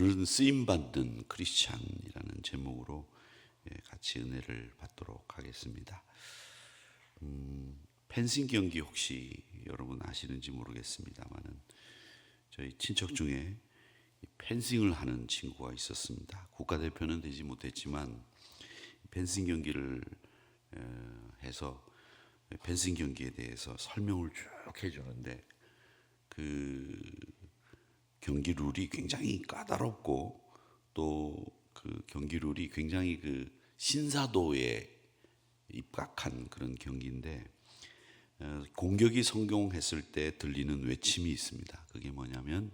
오늘은 쓰임받는 크리스찬이라는 제목으로 같이 은혜를 받도록 하겠습니다. 펜싱 경기 혹시 여러분 아시는지 모르겠습니다만은 저희 친척 중에 펜싱을 하는 친구가 있었습니다. 국가대표는 되지 못했지만 펜싱 경기를 해서 펜싱 경기에 대해서 설명을 쭉 해주는데 그 경기 룰이 굉장히 까다롭고 또 그 경기 룰이 굉장히 그 신사도에 입각한 그런 경기인데 공격이 성공했을 때 들리는 외침이 있습니다. 그게 뭐냐면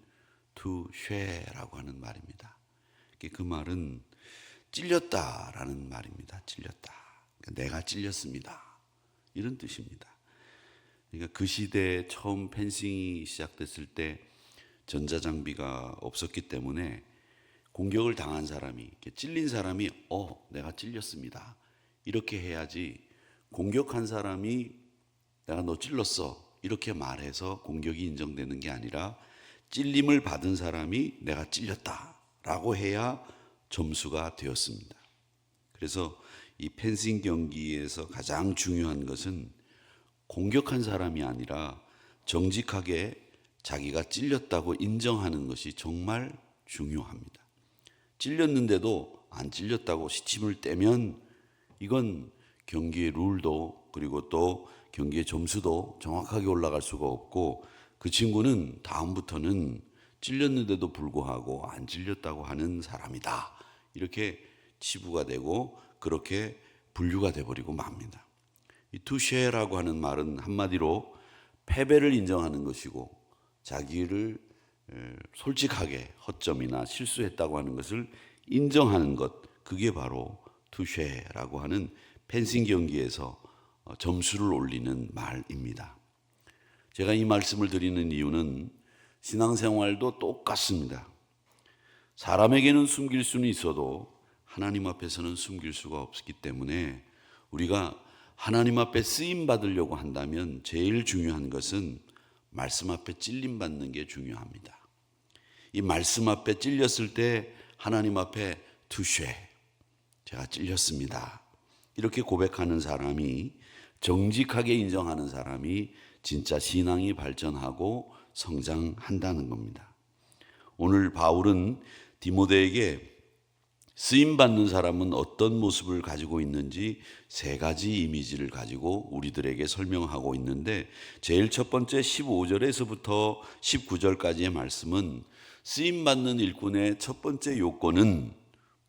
투쉐라고 하는 말입니다. 그 말은 찔렸다라는 말입니다. 찔렸다. 그러니까 내가 찔렸습니다. 이런 뜻입니다. 그러니까 그 시대에 처음 펜싱이 시작됐을 때 전자장비가 없었기 때문에 공격을 당한 사람이, 찔린 사람이 내가 찔렸습니다. 이렇게 해야지 공격한 사람이 내가 너 찔렀어. 이렇게 말해서 공격이 인정되는 게 아니라 찔림을 받은 사람이 내가 찔렸다라고 해야 점수가 되었습니다. 그래서 이 펜싱 경기에서 가장 중요한 것은 공격한 사람이 아니라 정직하게 자기가 찔렸다고 인정하는 것이 정말 중요합니다. 찔렸는데도 안 찔렸다고 시침을 떼면 이건 경기의 룰도 그리고 또 경기의 점수도 정확하게 올라갈 수가 없고 그 친구는 다음부터는 찔렸는데도 불구하고 안 찔렸다고 하는 사람이다. 이렇게 치부가 되고 그렇게 분류가 돼버리고 맙니다. 이 투쉐라고 하는 말은 한마디로 패배를 인정하는 것이고 자기를 솔직하게 허점이나 실수했다고 하는 것을 인정하는 것, 그게 바로 투쉐라고 하는 펜싱 경기에서 점수를 올리는 말입니다. 제가 이 말씀을 드리는 이유는 신앙생활도 똑같습니다. 사람에게는 숨길 수는 있어도 하나님 앞에서는 숨길 수가 없기 때문에 우리가 하나님 앞에 쓰임 받으려고 한다면 제일 중요한 것은 말씀 앞에 찔림 받는 게 중요합니다. 이 말씀 앞에 찔렸을 때 하나님 앞에 투쉐, 제가 찔렸습니다. 이렇게 고백하는 사람이, 정직하게 인정하는 사람이 진짜 신앙이 발전하고 성장한다는 겁니다. 오늘 바울은 디모데에게 쓰임받는 사람은 어떤 모습을 가지고 있는지 세 가지 이미지를 가지고 우리들에게 설명하고 있는데 제일 첫 번째 15절에서부터 19절까지의 말씀은 쓰임받는 일꾼의 첫 번째 요건은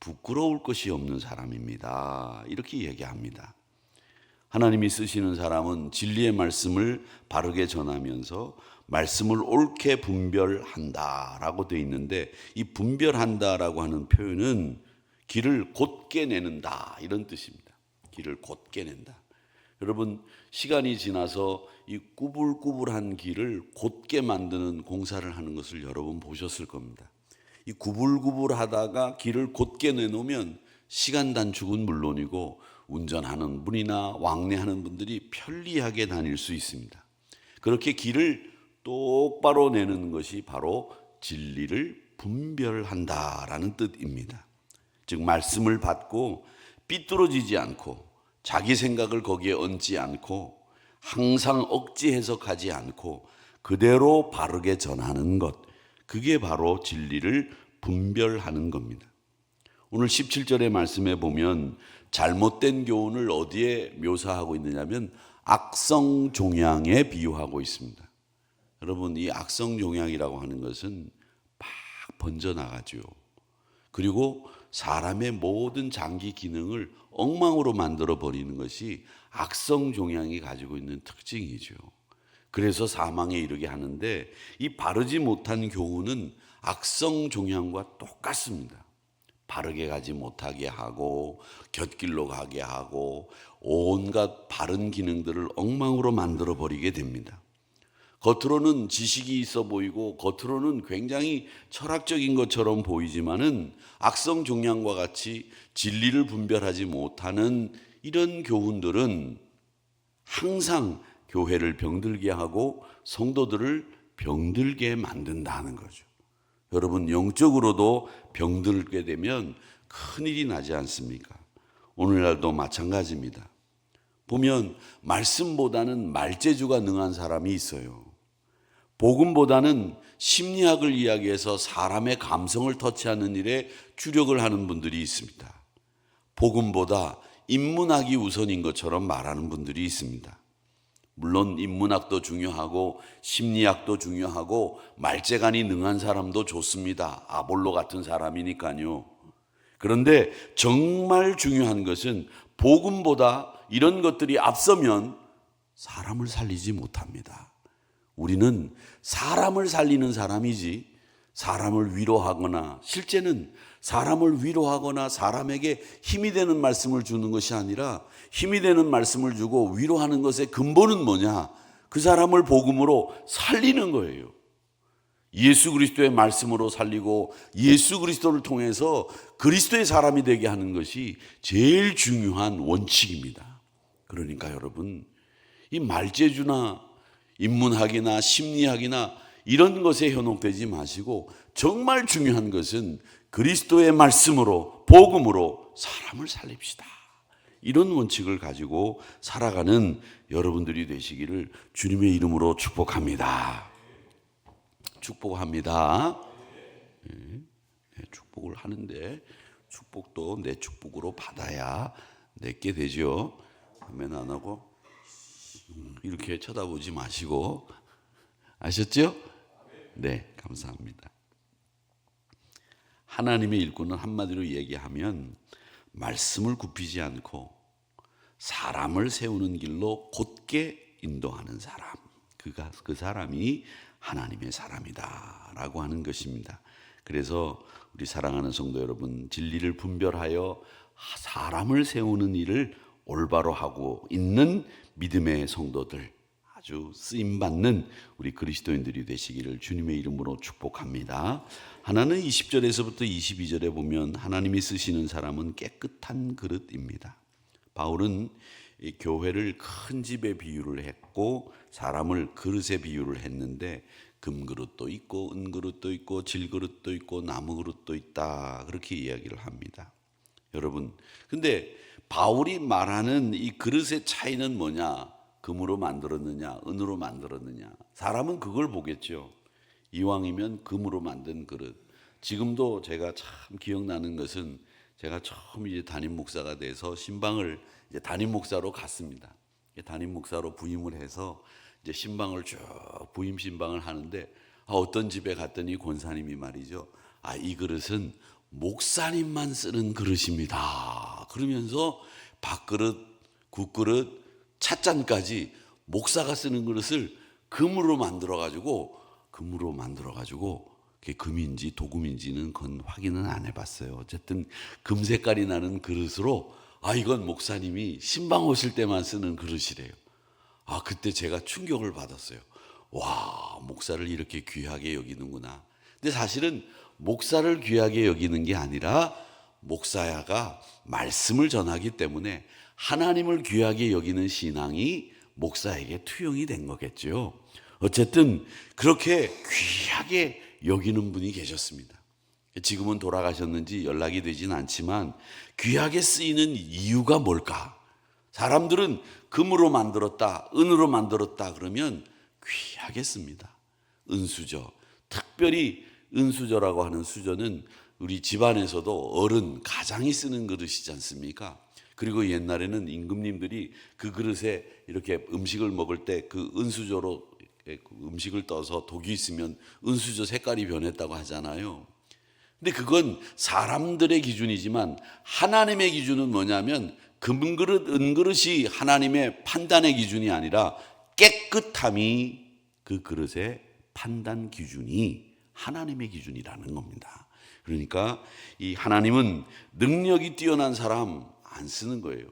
부끄러울 것이 없는 사람입니다. 이렇게 얘기합니다. 하나님이 쓰시는 사람은 진리의 말씀을 바르게 전하면서 말씀을 옳게 분별한다라고 되어 있는데 이 분별한다라고 하는 표현은 길을 곧게 내는다 이런 뜻입니다. 길을 곧게 낸다. 여러분 시간이 지나서 이 꾸불꾸불한 길을 곧게 만드는 공사를 하는 것을 여러분 보셨을 겁니다. 이 구불구불하다가 길을 곧게 내놓으면 시간 단축은 물론이고 운전하는 분이나 왕래하는 분들이 편리하게 다닐 수 있습니다. 그렇게 길을 똑바로 내는 것이 바로 진리를 분별한다라는 뜻입니다. 즉 말씀을 받고 삐뚤어지지 않고 자기 생각을 거기에 얹지 않고 항상 억지 해석하지 않고 그대로 바르게 전하는 것, 그게 바로 진리를 분별하는 겁니다. 오늘 17절의 말씀에 보면 잘못된 교훈을 어디에 묘사하고 있느냐면 악성종양에 비유하고 있습니다. 여러분 이 악성종양이라고 하는 것은 막 번져나가죠. 그리고 사람의 모든 장기 기능을 엉망으로 만들어 버리는 것이 악성종양이 가지고 있는 특징이죠. 그래서 사망에 이르게 하는데 이 바르지 못한 교훈은 악성종양과 똑같습니다. 바르게 가지 못하게 하고 곁길로 가게 하고 온갖 바른 기능들을 엉망으로 만들어 버리게 됩니다. 겉으로는 지식이 있어 보이고 겉으로는 굉장히 철학적인 것처럼 보이지만은 악성종양과 같이 진리를 분별하지 못하는 이런 교훈들은 항상 교회를 병들게 하고 성도들을 병들게 만든다는 거죠. 여러분, 영적으로도 병들게 되면 큰일이 나지 않습니까? 오늘날도 마찬가지입니다. 보면 말씀보다는 말재주가 능한 사람이 있어요. 복음보다는 심리학을 이야기해서 사람의 감성을 터치하는 일에 주력을 하는 분들이 있습니다. 복음보다 인문학이 우선인 것처럼 말하는 분들이 있습니다. 물론 인문학도 중요하고 심리학도 중요하고 말재간이 능한 사람도 좋습니다. 아볼로 같은 사람이니까요. 그런데 정말 중요한 것은 복음보다 이런 것들이 앞서면 사람을 살리지 못합니다. 우리는 사람을 살리는 사람이지 사람을 위로하거나, 실제는 사람을 위로하거나 사람에게 힘이 되는 말씀을 주는 것이 아니라, 힘이 되는 말씀을 주고 위로하는 것의 근본은 뭐냐? 그 사람을 복음으로 살리는 거예요. 예수 그리스도의 말씀으로 살리고 예수 그리스도를 통해서 그리스도의 사람이 되게 하는 것이 제일 중요한 원칙입니다. 그러니까 여러분, 이 말재주나 인문학이나 심리학이나 이런 것에 현혹되지 마시고 정말 중요한 것은 그리스도의 말씀으로, 복음으로 사람을 살립시다. 이런 원칙을 가지고 살아가는 여러분들이 되시기를 주님의 이름으로 축복합니다. 축복합니다. 네, 축복을 하는데 축복도 내 축복으로 받아야 내게 되죠. 아멘 안 하고 이렇게 쳐다보지 마시고, 아셨죠? 네, 감사합니다. 하나님의 일꾼은 한마디로 얘기하면 말씀을 굽히지 않고 사람을 세우는 길로 곧게 인도하는 사람, 그 사람이 하나님의 사람이다 라고 하는 것입니다. 그래서 우리 사랑하는 성도 여러분, 진리를 분별하여 사람을 세우는 일을 올바로 하고 있는 믿음의 성도들, 아주 쓰임받는 우리 그리스도인들이 되시기를 주님의 이름으로 축복합니다. 하나는 20절에서부터 22절에 보면 하나님이 쓰시는 사람은 깨끗한 그릇입니다. 바울은 이 교회를 큰 집에 비유를 했고 사람을 그릇에 비유를 했는데 금그릇도 있고 은그릇도 있고 질그릇도 있고 나무그릇도 있다, 그렇게 이야기를 합니다. 여러분, 근데 바울이 말하는 이 그릇의 차이는 뭐냐? 금으로 만들었느냐 은으로 만들었느냐? 사람은 그걸 보겠죠. 이왕이면 금으로 만든 그릇. 지금도 제가 참 기억나는 것은, 제가 처음 이제 담임 목사가 돼서 신방을 이제 담임 목사로 갔습니다. 담임 목사로 부임을 해서 이제 신방을 쭉 부임 신방을 하는데, 어떤 집에 갔더니 권사님이 말이죠, 이 그릇은 목사님만 쓰는 그릇입니다. 그러면서 밥그릇, 국그릇, 찻잔까지 목사가 쓰는 그릇을 금으로 만들어가지고 그게 금인지 도금인지는 그건 확인은 안 해봤어요. 어쨌든 금 색깔이 나는 그릇으로, 이건 목사님이 신방 오실 때만 쓰는 그릇이래요. 그때 제가 충격을 받았어요. 와, 목사를 이렇게 귀하게 여기는구나. 근데 사실은 목사를 귀하게 여기는 게 아니라 목사야가 말씀을 전하기 때문에 하나님을 귀하게 여기는 신앙이 목사에게 투영이 된 거겠죠. 어쨌든 그렇게 귀하게 여기는 분이 계셨습니다. 지금은 돌아가셨는지 연락이 되진 않지만 귀하게 쓰이는 이유가 뭘까? 사람들은 금으로 만들었다, 은으로 만들었다 그러면 귀하게 씁니다. 은수저, 특별히 은수저라고 하는 수저는 우리 집안에서도 어른, 가장이 쓰는 그릇이지 않습니까? 그리고 옛날에는 임금님들이 그 그릇에 이렇게 음식을 먹을 때 그 은수저로 음식을 떠서 독이 있으면 은수저 색깔이 변했다고 하잖아요. 근데 그건 사람들의 기준이지만 하나님의 기준은 뭐냐면 금그릇, 은그릇이 하나님의 판단의 기준이 아니라 깨끗함이 그 그릇의 판단 기준이 하나님의 기준이라는 겁니다. 그러니까 이 하나님은 능력이 뛰어난 사람 안 쓰는 거예요.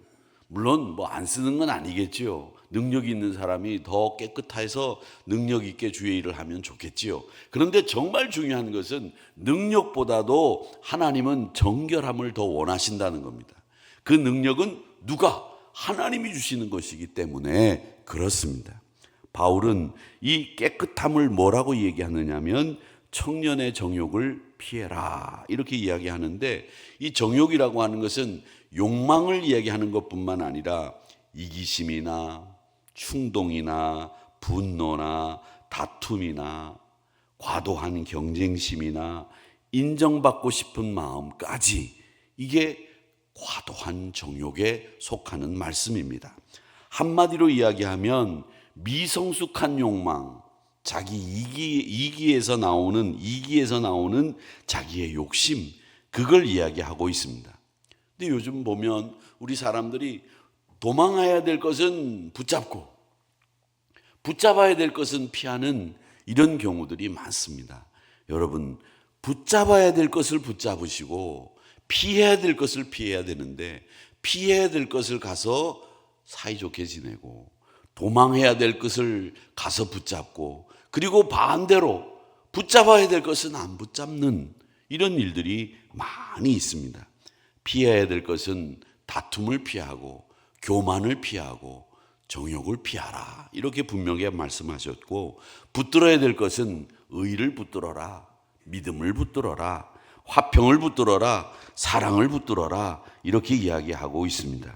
물론 안 쓰는 건 아니겠지요. 능력이 있는 사람이 더 깨끗해서 능력 있게 주의 일을 하면 좋겠지요. 그런데 정말 중요한 것은 능력보다도 하나님은 정결함을 더 원하신다는 겁니다. 그 능력은 누가? 하나님이 주시는 것이기 때문에 그렇습니다. 바울은 이 깨끗함을 뭐라고 얘기하느냐면 청년의 정욕을 피해라 이렇게 이야기하는데, 이 정욕이라고 하는 것은 욕망을 이야기하는 것뿐만 아니라 이기심이나 충동이나 분노나 다툼이나 과도한 경쟁심이나 인정받고 싶은 마음까지, 이게 과도한 정욕에 속하는 말씀입니다. 한마디로 이야기하면 미성숙한 욕망, 자기 이기에서 나오는 자기의 욕심, 그걸 이야기하고 있습니다. 근데 요즘 보면 우리 사람들이 도망해야 될 것은 붙잡고 붙잡아야 될 것은 피하는 이런 경우들이 많습니다. 여러분, 붙잡아야 될 것을 붙잡으시고 피해야 될 것을 피해야 되는데, 피해야 될 것을 가서 사이좋게 지내고 도망해야 될 것을 가서 붙잡고, 그리고 반대로 붙잡아야 될 것은 안 붙잡는 이런 일들이 많이 있습니다. 피해야 될 것은 다툼을 피하고 교만을 피하고 정욕을 피하라 이렇게 분명히 말씀하셨고, 붙들어야 될 것은 의를 붙들어라, 믿음을 붙들어라, 화평을 붙들어라, 사랑을 붙들어라 이렇게 이야기하고 있습니다.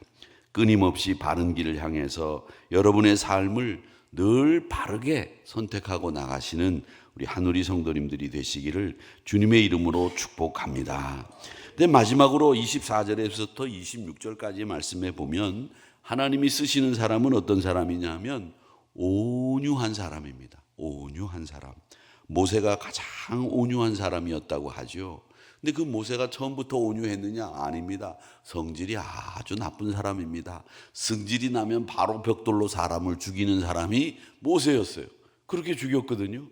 끊임없이 바른 길을 향해서 여러분의 삶을 늘 바르게 선택하고 나가시는 우리 한우리 성도님들이 되시기를 주님의 이름으로 축복합니다. 근데 마지막으로 24절에서부터 26절까지 말씀해 보면 하나님이 쓰시는 사람은 어떤 사람이냐면 온유한 사람입니다. 온유한 사람. 모세가 가장 온유한 사람이었다고 하죠. 근데 그 모세가 처음부터 온유했느냐? 아닙니다. 성질이 아주 나쁜 사람입니다. 성질이 나면 바로 벽돌로 사람을 죽이는 사람이 모세였어요. 그렇게 죽였거든요.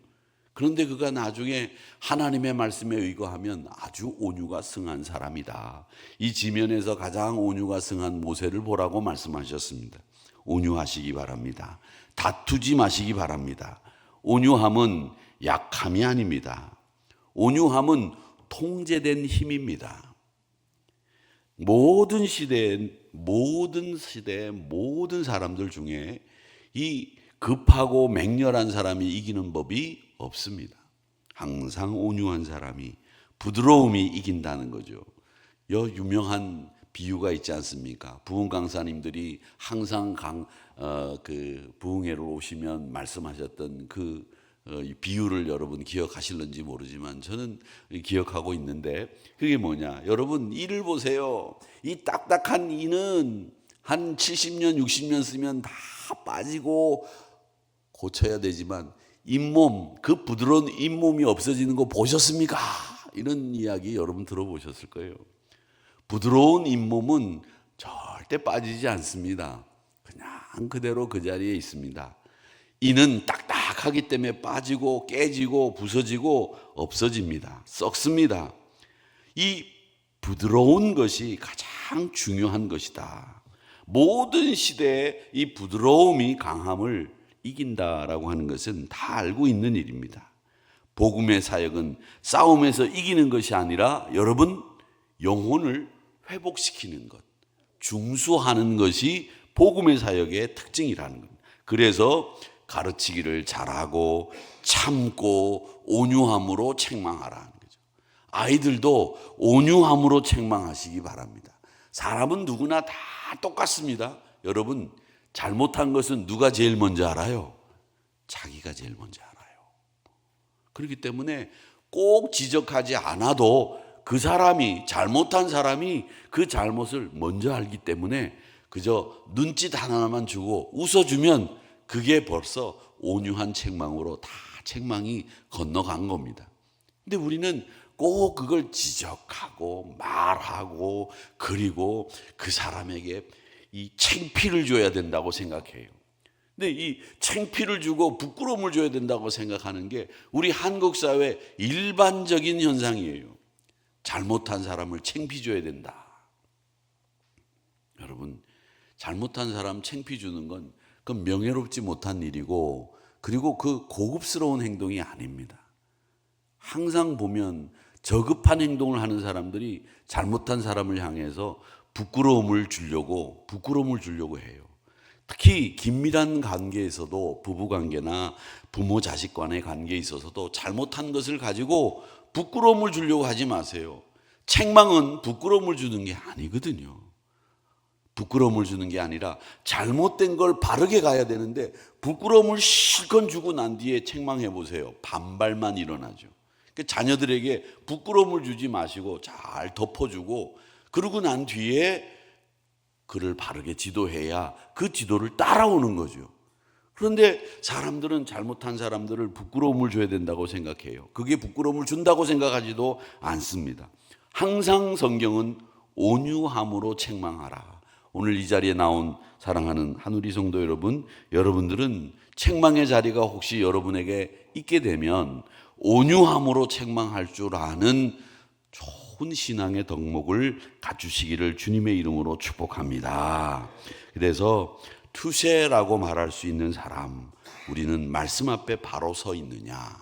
그런데 그가 나중에 하나님의 말씀에 의거하면 아주 온유가 승한 사람이다. 이 지면에서 가장 온유가 승한 모세를 보라고 말씀하셨습니다. 온유하시기 바랍니다. 다투지 마시기 바랍니다. 온유함은 약함이 아닙니다. 온유함은 통제된 힘입니다. 모든 시대의 모든 사람들 중에 이 급하고 맹렬한 사람이 이기는 법이 없습니다. 항상 온유한 사람이, 부드러움이 이긴다는 거죠. 유명한 비유가 있지 않습니까? 부흥 강사님들이 항상 부흥회로 오시면 말씀하셨던 비유를 여러분 기억하실는지 모르지만 저는 기억하고 있는데, 그게 뭐냐? 여러분, 이를 보세요. 이 딱딱한 이는 한 70년 60년 쓰면 다 빠지고 고쳐야 되지만 잇몸, 그 부드러운 잇몸이 없어지는 거 보셨습니까? 이런 이야기 여러분 들어보셨을 거예요. 부드러운 잇몸은 절대 빠지지 않습니다. 그냥 그대로 그 자리에 있습니다. 이는 딱딱하기 때문에 빠지고 깨지고 부서지고 없어집니다. 썩습니다. 이 부드러운 것이 가장 중요한 것이다. 모든 시대에 이 부드러움이 강함을 이긴다라고 하는 것은 다 알고 있는 일입니다. 복음의 사역은 싸움에서 이기는 것이 아니라 여러분, 영혼을 회복시키는 것, 중수하는 것이 복음의 사역의 특징이라는 겁니다. 그래서 가르치기를 잘하고 참고 온유함으로 책망하라는 거죠. 아이들도 온유함으로 책망하시기 바랍니다. 사람은 누구나 다 똑같습니다. 여러분, 잘못한 것은 누가 제일 먼저 알아요? 자기가 제일 먼저 알아요. 그렇기 때문에 꼭 지적하지 않아도 그 사람이, 잘못한 사람이 그 잘못을 먼저 알기 때문에 그저 눈짓 하나만 주고 웃어주면 그게 벌써 온유한 책망으로 다 책망이 건너간 겁니다. 근데 우리는 꼭 그걸 지적하고 말하고 그리고 그 사람에게 이 창피를 줘야 된다고 생각해요. 근데 이 창피를 주고 부끄러움을 줘야 된다고 생각하는 게 우리 한국 사회의 일반적인 현상이에요. 잘못한 사람을 창피 줘야 된다. 여러분, 잘못한 사람 창피 주는 건 그건 명예롭지 못한 일이고, 그리고 그 고급스러운 행동이 아닙니다. 항상 보면 저급한 행동을 하는 사람들이 잘못한 사람을 향해서 부끄러움을 주려고 해요. 특히 긴밀한 관계에서도 부부관계나 부모 자식 간의 관계에 있어서도 잘못한 것을 가지고 부끄러움을 주려고 하지 마세요. 책망은 부끄러움을 주는 게 아니거든요. 부끄러움을 주는 게 아니라 잘못된 걸 바르게 가야 되는데 부끄러움을 실컷 주고 난 뒤에 책망해 보세요. 반발만 일어나죠. 그러니까 자녀들에게 부끄러움을 주지 마시고 잘 덮어주고 그러고 난 뒤에 그를 바르게 지도해야 그 지도를 따라오는 거죠. 그런데 사람들은 잘못한 사람들을 부끄러움을 줘야 된다고 생각해요. 그게 부끄러움을 준다고 생각하지도 않습니다. 항상 성경은 온유함으로 책망하라. 오늘 이 자리에 나온 사랑하는 한우리 성도 여러분, 여러분들은 책망의 자리가 혹시 여러분에게 있게 되면 온유함으로 책망할 줄 아는 좋은 신앙의 덕목을 갖추시기를 주님의 이름으로 축복합니다. 그래서 투세라고 말할 수 있는 사람, 우리는 말씀 앞에 바로 서 있느냐,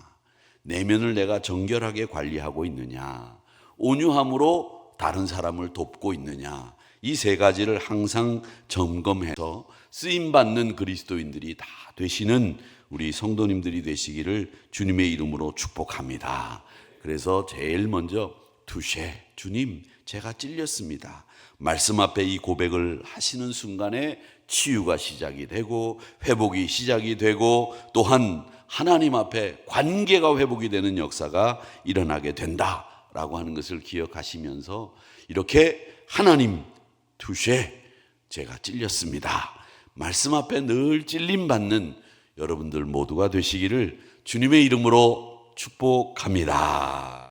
내면을 내가 정결하게 관리하고 있느냐, 온유함으로 다른 사람을 돕고 있느냐, 이 세 가지를 항상 점검해서 쓰임받는 그리스도인들이 다 되시는 우리 성도님들이 되시기를 주님의 이름으로 축복합니다. 그래서 제일 먼저 투쉐, 주님 제가 찔렸습니다. 말씀 앞에 이 고백을 하시는 순간에 치유가 시작이 되고 회복이 시작이 되고 또한 하나님 앞에 관계가 회복이 되는 역사가 일어나게 된다라고 하는 것을 기억하시면서 이렇게 하나님 투쉐, 제가 찔렸습니다. 말씀 앞에 늘 찔림받는 여러분들 모두가 되시기를 주님의 이름으로 축복합니다.